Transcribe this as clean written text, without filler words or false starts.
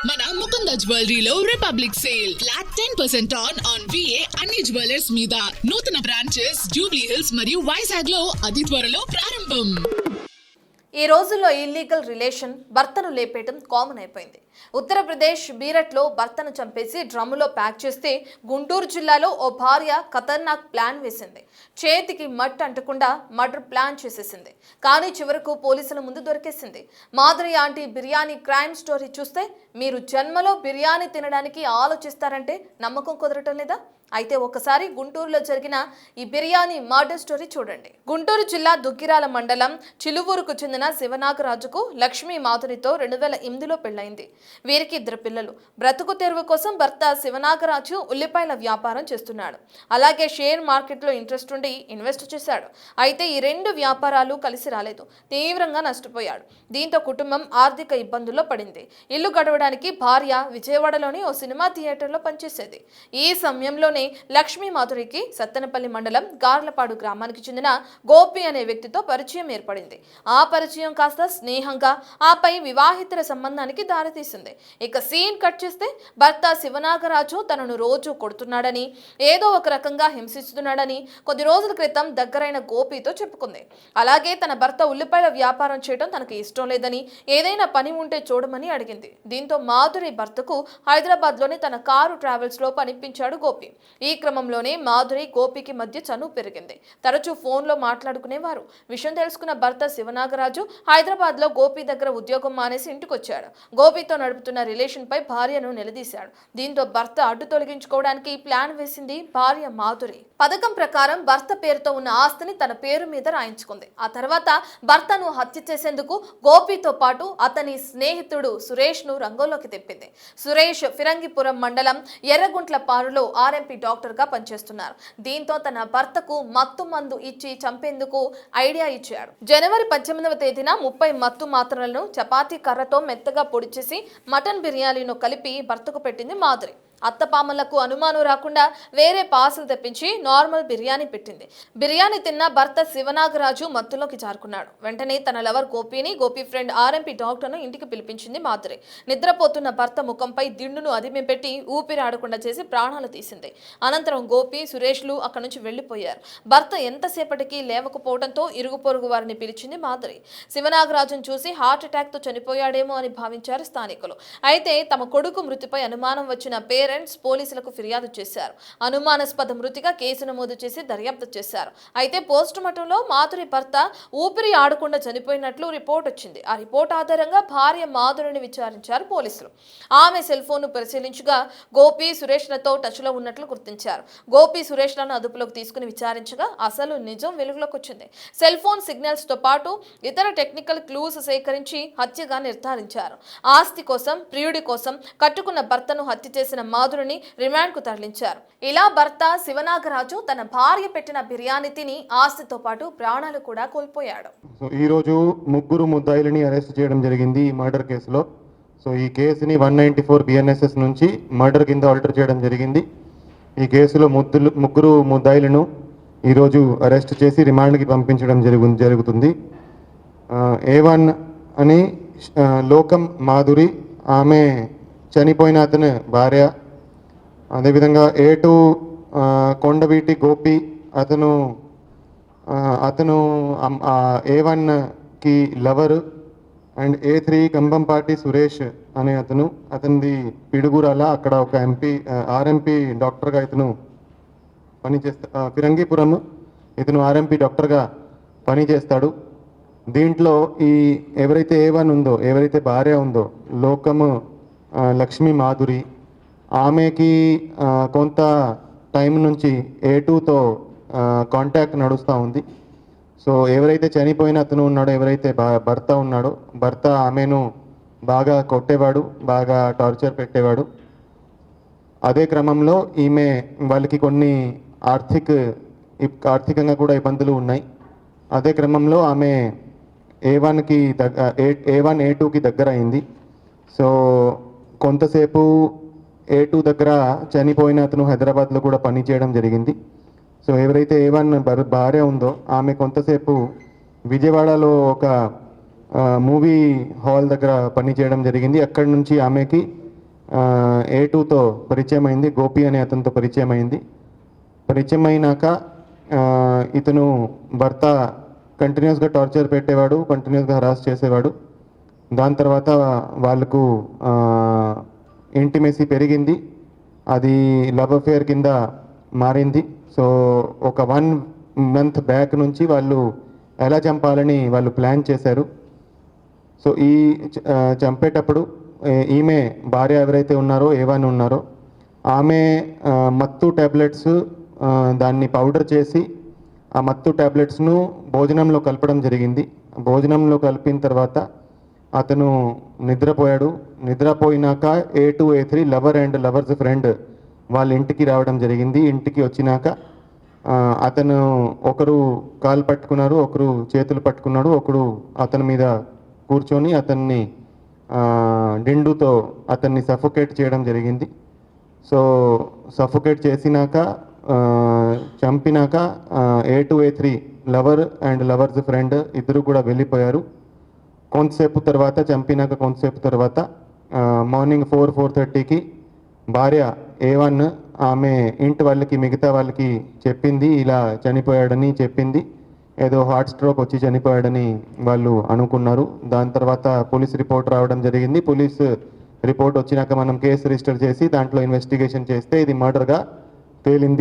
మన ముకుంద జ్యువెలరీలో republic sale flat 10% on VA అన్ని జ్యువెలర్స్ మీద. నూతన బ్రాంచెస్ జూబ్లీ హిల్స్ మరియు వైజాగ్ లో అతి త్వరలో ప్రారంభం. ఈ రోజుల్లో ఇల్లీగల్ రిలేషన్ భర్తను లేపేయడం కామన్ అయిపోయింది. ఉత్తరప్రదేశ్ మీరట్లో భర్తను చంపేసి డ్రమ్ములో ప్యాక్ చేస్తే గుంటూరు జిల్లాలో ఓ భార్య ఖతర్నాక్ ప్లాన్ వేసింది. చేతికి మట్టి అంటకుండా మర్డర్ ప్లాన్ చేసేసింది. కానీ చివరకు పోలీసుల ముందు దొరికేసింది. Madhuri aunty biryani crime story చూస్తే మీరు జన్మలో బిర్యానీ తినడానికి ఆలోచిస్తారంటే నమ్మకం కుదరటం లేదా? అయితే ఒకసారి గుంటూరులో జరిగిన ఈ బిర్యానీ మర్డర్ స్టోరీ చూడండి. గుంటూరు జిల్లా దుగ్గిరాల మండలం చిలువూరుకు చెందిన శివనాగరాజుకు లక్ష్మీ మాధురితో 2008లో పెళ్లైంది. వీరికి 2 పిల్లలు. బ్రతుకు తెరువు కోసం భర్త శివనాగరాజు ఉల్లిపాయల వ్యాపారం చేస్తున్నాడు. అలాగే షేర్ మార్కెట్లో ఇంట్రెస్ట్ ఉండి ఇన్వెస్ట్ చేశాడు. అయితే ఈ 2 వ్యాపారాలు కలిసి రాలేదు. తీవ్రంగా నష్టపోయాడు. దీంతో కుటుంబం ఆర్థిక ఇబ్బందుల్లో పడింది. ఇల్లు గడవడానికి భార్య విజయవాడలోని ఓ సినిమా థియేటర్లో పనిచేసేది. ఈ సమయంలోనే లక్ష్మీ మాధురికి సత్తెనపల్లి మండలం గార్లపాడు గ్రామానికి చెందిన గోపి అనే వ్యక్తితో పరిచయం ఏర్పడింది. ఆ పరిచయం కాస్త స్నేహంగా ఆపై వివాహితర సంబంధానికి దారితీసింది. ఇక సీన్ కట్ చేస్తే భర్త శివనాగరాజు తనను రోజు కొడుతున్నాడని, ఏదో ఒక రకంగా హింసిస్తున్నాడని కొద్ది రోజుల క్రితం దగ్గరైన గోపితో చెప్పుకుంది. అలాగే తన భర్త ఉల్లిపాయల వ్యాపారం చేయడం తనకు ఇష్టం లేదని, ఏదైనా పని ఉంటే చూడమని అడిగింది. దీంతో మాధురి భర్తకు హైదరాబాద్లోని తన కారు ట్రావెల్స్ లో పనిపించాడు గోపి. ఈ క్రమంలోనే మాధురి గోపికి మధ్య చనువు పెరిగింది. తరచూ ఫోన్లో మాట్లాడుకునేవారు. విషయం తెలుసుకున్న భర్త శివనాగరాజు హైదరాబాద్ లో గోపి దగ్గర ఉద్యోగం మానేసి ఇంటికొచ్చాడు. గోపితో నడుపుతున్న రిలేషన్ పై భార్యను నిలదీశాడు. దీంతో భర్త అడ్డు తొలగించుకోవడానికి ప్లాన్ వేసింది భార్య మాధురి. పథకం ప్రకారం భర్త పేరుతో ఉన్న ఆస్తిని తన పేరు మీద రాయించుకుంది. ఆ తర్వాత భర్తను హత్య చేసేందుకు గోపితో పాటు అతని స్నేహితుడు సురేష్ ను రంగంలోకి తెప్పింది. సురేష్ ఫిరంగిపురం మండలం ఎర్రగుంట్ల పారులో RMP డాక్టర్ గా పనిచేస్తున్నారు. దీంతో తన భర్తకు మత్తు మందు ఇచ్చి చంపేందుకు ఐడియా ఇచ్చాడు. జనవరి 18వ తేదీన 30 మత్తు మాత్రలను చపాతీ కర్రతో మెత్తగా పొడి చేసి మటన్ బిర్యానీలో కలిపి భర్తకు పెట్టింది మాధురి. అత్తపామలకు అనుమానం రాకుండా వేరే పార్సల్ తెప్పించి నార్మల్ బిర్యానీ పెట్టింది. బిర్యానీ తిన్న భర్త శివనాగరాజు మత్తులోకి జారుకున్నాడు. వెంటనే తన లవర్ గోపి ఫ్రెండ్ RMP డాక్టర్ను ఇంటికి పిలిపించింది మాధురి. నిద్రపోతున్న భర్త ముఖంపై దిండును అదిమి పెట్టి ఊపిరి ఆడకుండా చేసి ప్రాణాలు తీసింది. అనంతరం గోపి, సురేష్లు అక్కడి నుంచి వెళ్లిపోయారు. భర్త ఎంతసేపటికి లేవకపోవడంతో ఇరుగు పొరుగు వారిని పిలిచింది మాధురి. శివనాగరాజును చూసి హార్ట్ అటాక్ తో చనిపోయాడేమో అని భావించారు స్థానికులు. అయితే తమ కొడుకు మృతిపై అనుమానం వచ్చిన పోలీసులకు ఫిర్యాదు చేశారు. అనుమానాస్పద మృతిగా కేసు నమోదు చేసి దర్యాప్తు చేశారు. అయితే పోస్ట్ మార్టంలో మాధురి భర్త ఊపిరి ఆడకుండా చనిపోయినట్లు రిపోర్ట్ వచ్చింది. ఆ రిపోర్ట్ ఆధారంగా భార్య మాధురిని విచారించారు పోలీసులు. ఆమె సెల్ ఫోన్ ను పరిశీలించగా గోపి, సురేష్లతో టచ్ లో ఉన్నట్లు గుర్తించారు. గోపి, సురేష్లను అదుపులోకి తీసుకుని విచారించగా అసలు నిజం వెలుగులోకి వచ్చింది. సెల్ ఫోన్ సిగ్నల్స్ తో పాటు ఇతర టెక్నికల్ క్లూస్ సేకరించి హత్యగా నిర్ధారించారు. ఆస్తి కోసం, ప్రియుడి కోసం కట్టుకున్న భర్తను హత్య చేసిన మాధురిని రిమాండ్ కు తరలించారు. ఇలా భర్త శివనాగరాజు తన భార్య పెట్టిన బిర్యానీ తిని ఆస్తితో పాటు ప్రాణాలు కూడా కోల్పోయాడు. ఈ రోజు ముగ్గురు ముద్దాయిలని అరెస్ట్ చేయడం జరిగింది ఈ మర్డర్ కేసులో. సో ఈ కేసుని 194 BNSS నుంచి మర్డర్ కింద ఆల్టర్ చేయడం జరిగింది. ఈ కేసులో ముగ్గురు ముద్దాయిలను ఈరోజు అరెస్ట్ చేసి రిమాండ్కి పంపించడం జరుగుతుంది. A1 అని లోకం మాధురి, ఆమె చనిపోయిన అతని భార్య. అదేవిధంగా A2 కొండవీటి గోపి, అతను A1కి lover. And A3 Kambampati Suresh అనే అతనిది పిడుగురాల, అక్కడ ఒక RMP డాక్టర్గా ఇతను ఫిరంగిపురం, ఇతను RMP డాక్టర్గా పనిచేస్తాడు. దీంట్లో ఎవరైతే A1 ఉందో, ఎవరైతే భార్య ఉందో లోకము లక్ష్మీ మాధురి, ఆమెకి కొంత టైం నుంచి A2తో కాంటాక్ట్ నడుస్తూ ఉంది. సో ఎవరైతే చనిపోయిన అతను ఉన్నాడో, ఎవరైతే భర్త ఉన్నాడో, భర్త ఆమెను బాగా కొట్టేవాడు, బాగా టార్చర్ పెట్టేవాడు. అదే క్రమంలో వాళ్ళకి కొన్ని ఆర్థికంగా కూడా ఇబ్బందులు ఉన్నాయి. అదే క్రమంలో ఆమె A1 A2కి దగ్గర అయింది. సో కొంతసేపు A2 దగ్గర చనిపోయిన అతను హైదరాబాద్లో కూడా పని చేయడం జరిగింది. సో ఎవరైతే A1 భార్య ఉందో ఆమె కొంతసేపు విజయవాడలో ఒక మూవీ హాల్ దగ్గర పని చేయడం జరిగింది. అక్కడి నుంచి ఆమెకి A2తో పరిచయం అయింది, గోపి అనే అతనితో పరిచయం అయింది. పరిచయం అయినాక ఇతను భర్త కంటిన్యూస్గా టార్చర్ పెట్టేవాడు, కంటిన్యూస్గా హరాస్ చేసేవాడు. దాని తర్వాత వాళ్ళకు ఇంటిమెసీ పెరిగింది, అది లవ్ అఫేర్ కింద మారింది. సో ఒక 1 month బ్యాక్ నుంచి వాళ్ళు ఎలా చంపాలని వాళ్ళు ప్లాన్ చేశారు. సో ఈ చంపేటప్పుడు ఈమె భార్య ఎవరైతే ఉన్నారో, ఏవన్ ఉన్నారో, ఆమె మత్తు ట్యాబ్లెట్స్ దాన్ని పౌడర్ చేసి ఆ మత్తు ట్యాబ్లెట్స్ను భోజనంలో కలపడం జరిగింది. భోజనంలో కలిపిన తర్వాత అతను నిద్రపోయాడు. నిద్రపోయినాక A2, A3 lover and lovers friend వాళ్ళ ఇంటికి రావడం జరిగింది. ఇంటికి వచ్చినాక అతను ఒకరు కాలు పట్టుకున్నారు, ఒకరు చేతులు పట్టుకున్నాడు, ఒకడు అతని మీద కూర్చొని అతన్ని డిండుతో అతన్ని సఫోకేట్ చేయడం జరిగింది. సో సఫోకేట్ చేసినాక చంపినాక A2, A3 lover and lovers friend ఇద్దరు కూడా వెళ్ళిపోయారు. కొంతసేపు తర్వాత చంపినాక కొంతసేపు తర్వాత మార్నింగ్ 4:30కి భార్య A1 ఆమె ఇంటి వాళ్ళకి, మిగతా వాళ్ళకి చెప్పింది, ఇలా చనిపోయాడని చెప్పింది. ఏదో హార్ట్ స్ట్రోక్ వచ్చి చనిపోయాడని వాళ్ళు అనుకున్నారు. దాని తర్వాత పోలీస్ రిపోర్ట్ రావడం జరిగింది. పోలీస్ రిపోర్ట్ వచ్చినాక మనం కేసు రిజిస్టర్ చేసి దాంట్లో ఇన్వెస్టిగేషన్ చేస్తే ఇది మర్డర్గా తేలింది.